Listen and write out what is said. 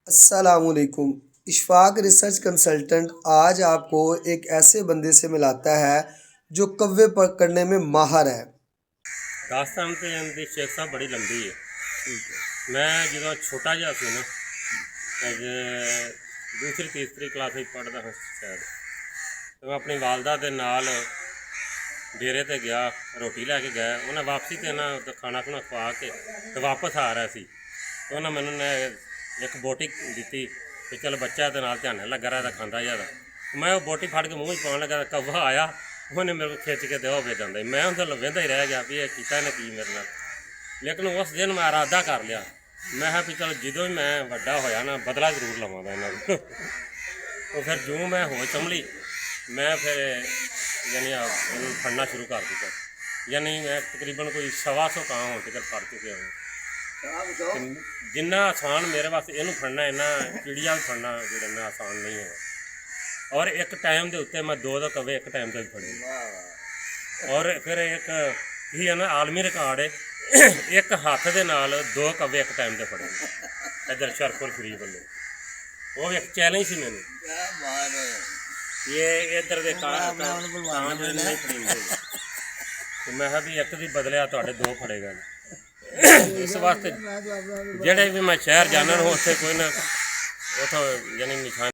अस्सलामुअलैकुम। Ishfaq research consultant आज आपको एक ऐसे बंदे से मिलाता है जो कौवे पकड़ने में माहिर है। दास्तान तो इनकी शेख साहब बड़ी लंबी है। मैं जो छोटा जहा सी ना दूसरी तीसरी क्लास पढ़ता हाँ शायद, तो मैं अपनी वालदा के नाल डेरे ते गया, रोटी लैके गया। उन्हें वापसी ते ना खाना खुना खवा के तो वापस आ रहा सी, तो उन्हें मैंने एक बोटी दी कि चल बच्चा तो नाल ध्यान लगा रहा खाता ज़्यादा। मैं वो बोटी फड़ के मूँह पाने लगा, कौवा आया, उन्हें मेरे को खिंच के दो पे जाता। मैं उनसे वेंदा ही रह गया भी ये किया ने की मेरे नाल। लेकिन उस दिन मैं इरादा कर लिया, मैं भी चल जो ही मैं वड्डा होया ना बदला जरूर लवांगा इन्होंने। तो फिर जो मैं हो संभली, मैं फिर यानी इन्होंने फड़ना शुरू कर दिया। यानी मैं तकरीबन कोई 125 कां हो तक फड़ चुके हूँ। जिन्ना आसान मेरे वास्ते इनू फड़ना इन्ना चिड़िया भी फड़ना जो आसान नहीं है। और एक टाइम के उत्ते मैं 2 कवे एक टाइम से भी फड़े। और फिर एक ही है ना आलमी रिकॉर्ड है, एक हाथ के नाल 2 कवे एक टाइम से फड़े इधर शरफुल शरीफ वाले। वो एक चैलेंज से मैंने ये इधर के तो मैं भी एक भी बदलिया तो 2 फड़ेगा। इस वास्ते जेड़े भी मैं शहर जाना हो उत्थे कोई ना उतो यानी निशान